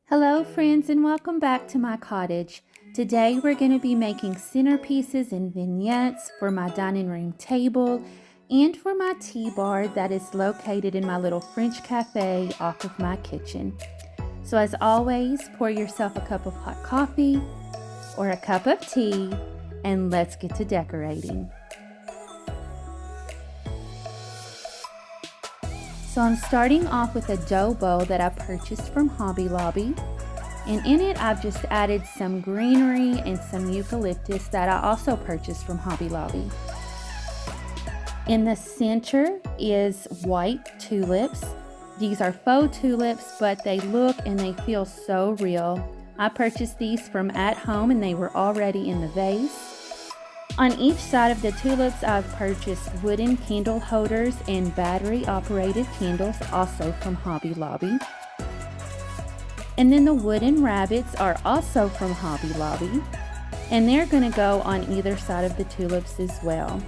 Hello friends, and welcome back to my cottage. Today we're going to be making centerpieces and vignettes for my dining room table and for my tea bar that is located in my little French cafe off of my kitchen. So as always, pour yourself a cup of hot coffee or a cup of tea and let's get to decorating. So I'm starting off with a dough bowl that I purchased from Hobby Lobby. And in it, I've just added some greenery and some eucalyptus that I also purchased from Hobby Lobby. In the center is white tulips. These are faux tulips, but they look and they feel so real. I purchased these from At Home and they were already in the vase. On each side of the tulips, I've purchased wooden candle holders and battery-operated candles, also from Hobby Lobby. And then the wooden rabbits are also from Hobby Lobby, and they're going to go on either side of the tulips as well.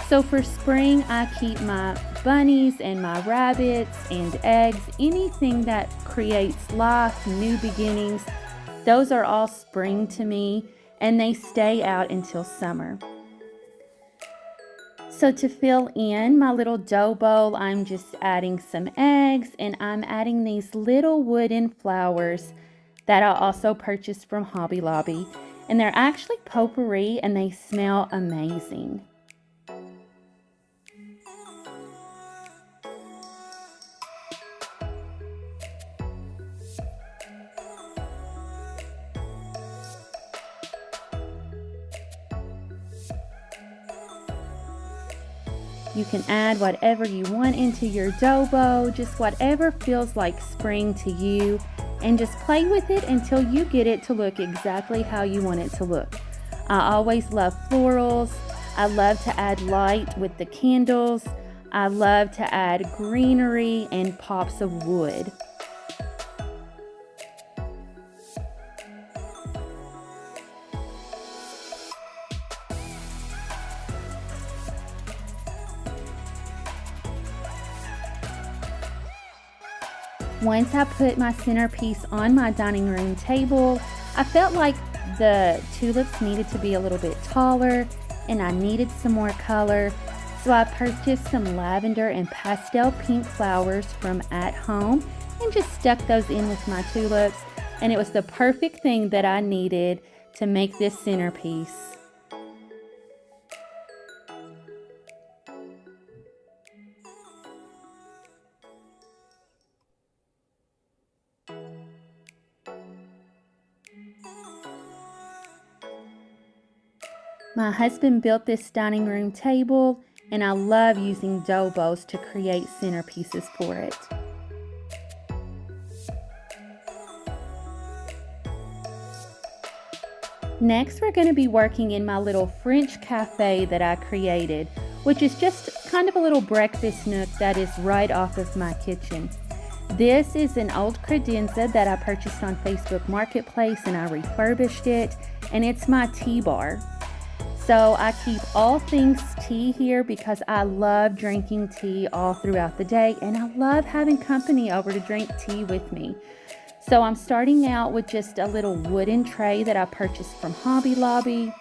So for spring, I keep my bunnies and my rabbits and eggs, anything that creates life, new beginnings. Those are all spring to me, and they stay out until summer. So to fill in my little dough bowl, I'm just adding some eggs, and I'm adding these little wooden flowers that I also purchased from Hobby Lobby. And they're actually potpourri and they smell amazing. You can add whatever you want into your dough bowl, just whatever feels like spring to you, and just play with it until you get it to look exactly how you want it to look. I always love florals. I love to add light with the candles. I love to add greenery and pops of wood. Once I put my centerpiece on my dining room table, I felt like the tulips needed to be a little bit taller and I needed some more color. So I purchased some lavender and pastel pink flowers from At Home and just stuck those in with my tulips. And it was the perfect thing that I needed to make this centerpiece. My husband built this dining room table, and I love using dough bowls to create centerpieces for it. Next, we're going to be working in my little French cafe that I created, which is just kind of a little breakfast nook that is right off of my kitchen. This is an old credenza that I purchased on Facebook Marketplace, and I refurbished it, and it's my tea bar. So I keep all things tea here because I love drinking tea all throughout the day, and I love having company over to drink tea with me. So I'm starting out with just a little wooden tray that I purchased from Hobby Lobby.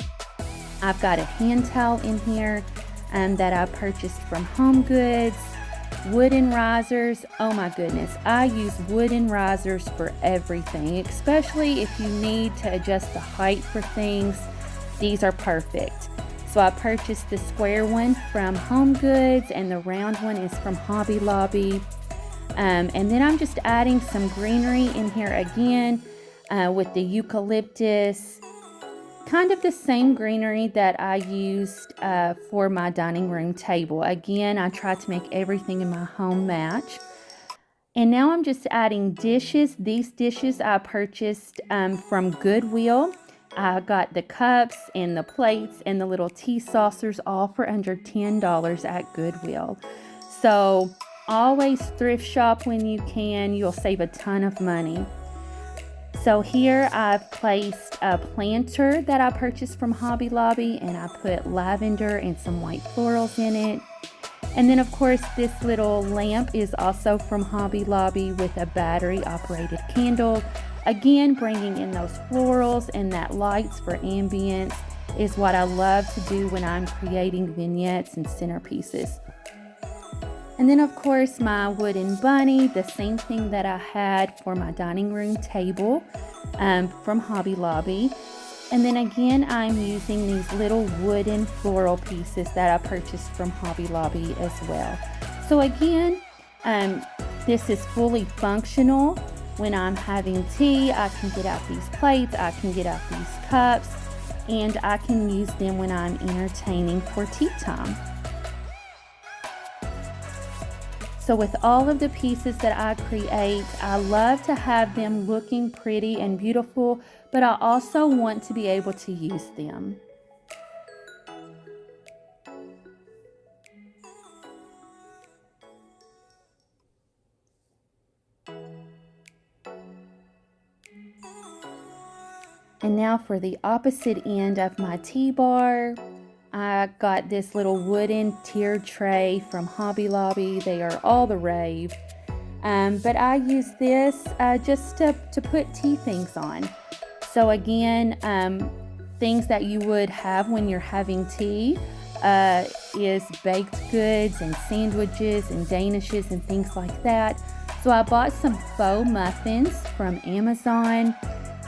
I've got a hand towel in here that I purchased from Home Goods. Wooden risers. Oh my goodness, I use wooden risers for everything, especially if you need to adjust the height for things. These are perfect. So I purchased the square one from Home Goods and the round one is from Hobby Lobby. And then I'm just adding some greenery in here again with the eucalyptus. Kind of the same greenery that I used for my dining room table. Again, I tried to make everything in my home match. And now I'm just adding dishes. These dishes I purchased from Goodwill. I got the cups and the plates and the little tea saucers all for under $10 at Goodwill. So always thrift shop when you can. You'll save a ton of money. So here I've placed a planter that I purchased from Hobby Lobby, and I put lavender and some white florals in it. And then of course this little lamp is also from Hobby Lobby with a battery operated candle. Again, bringing in those florals and that lights for ambience is what I love to do when I'm creating vignettes and centerpieces. And then of course my wooden bunny, the same thing that I had for my dining room table from Hobby Lobby. And then again, I'm using these little wooden floral pieces that I purchased from Hobby Lobby as well. So again, this is fully functional. When I'm having tea, I can get out these plates, I can get out these cups, and I can use them when I'm entertaining for tea time. So with all of the pieces that I create, I love to have them looking pretty and beautiful, but I also want to be able to use them. And now for the opposite end of my tea bar, I got this little wooden tiered tray from Hobby Lobby. They are all the rave. But I use this just to put tea things on. So again, things that you would have when you're having tea is baked goods and sandwiches and danishes and things like that. So I bought some faux muffins from Amazon.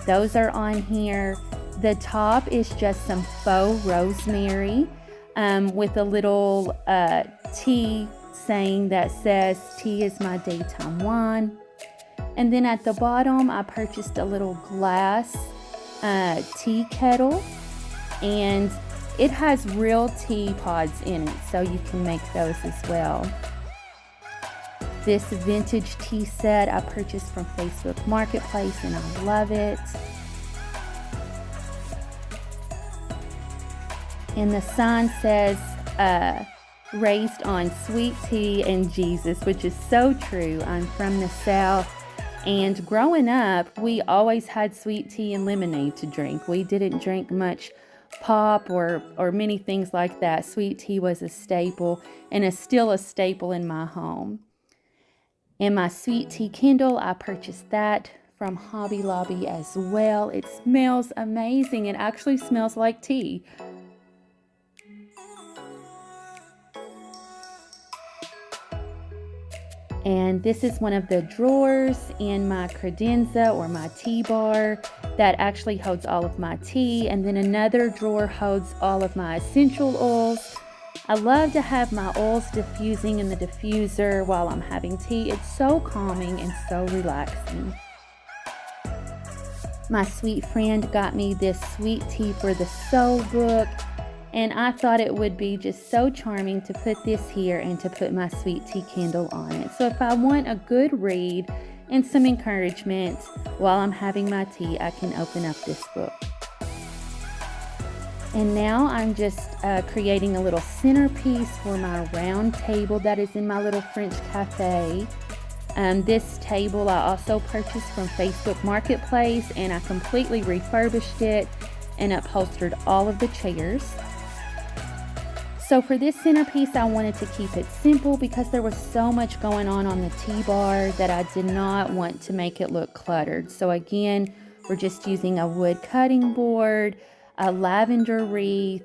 Those are on here. The top is just some faux rosemary with a little tea saying that says tea is my daytime wine. And then at the bottom I purchased a little glass tea kettle, and it has real tea pods in it, so you can make those as well. This vintage tea set I purchased from Facebook Marketplace and I love it. And the sign says raised on sweet tea and Jesus, which is so true. I'm from the South, and growing up we always had sweet tea and lemonade to drink. We didn't drink much pop or many things like that. Sweet tea was a staple and is still a staple in my home. And my sweet tea Kindle, I purchased that from Hobby Lobby as well. It smells amazing. It actually smells like tea. And this is one of the drawers in my credenza or my tea bar that actually holds all of my tea. And then another drawer holds all of my essential oils. I love to have my oils diffusing in the diffuser while I'm having tea. It's so calming and so relaxing. My sweet friend got me this sweet tea for the soul book, and I thought it would be just so charming to put this here and to put my sweet tea candle on it. So if I want a good read and some encouragement while I'm having my tea, I can open up this book. And now I'm just creating a little centerpiece for my round table that is in my little French cafe. This table I also purchased from Facebook Marketplace, and I completely refurbished it and upholstered all of the chairs. So for this centerpiece, I wanted to keep it simple because there was so much going on the tea bar that I did not want to make it look cluttered. So again, we're just using a wood cutting board, a lavender wreath,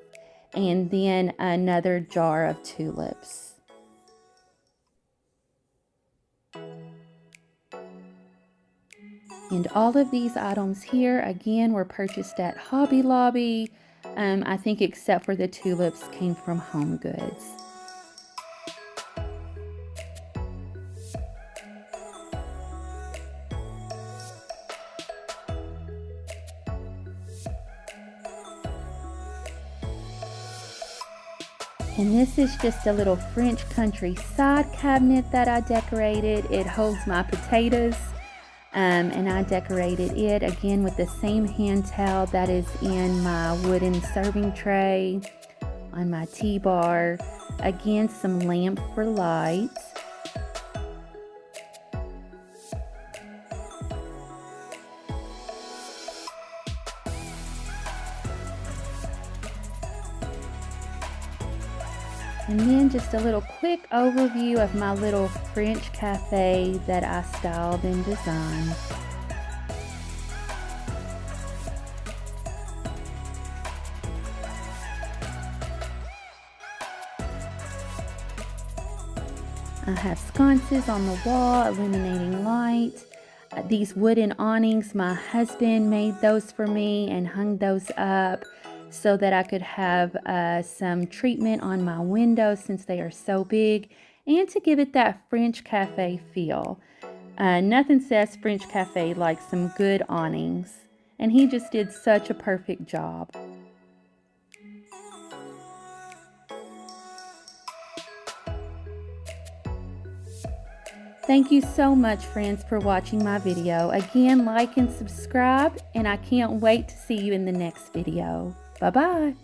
and then another jar of tulips. And all of these items here, again, were purchased at Hobby Lobby. I think except for the tulips came from Home Goods. And this is just a little French country side cabinet that I decorated. It holds my potatoes, and I decorated it again with the same hand towel that is in my wooden serving tray on my tea bar. Again, some lamp for lights. And then just a little quick overview of my little French cafe that I styled and designed. I have sconces on the wall, illuminating light. These wooden awnings, my husband made those for me and hung those up so that I could have some treatment on my windows since they are so big, and to give it that French cafe feel. Nothing says French cafe like some good awnings, and he just did such a perfect job. Thank you so much, friends, for watching my video. Again, like and subscribe, and I can't wait to see you in the next video. Bye-bye.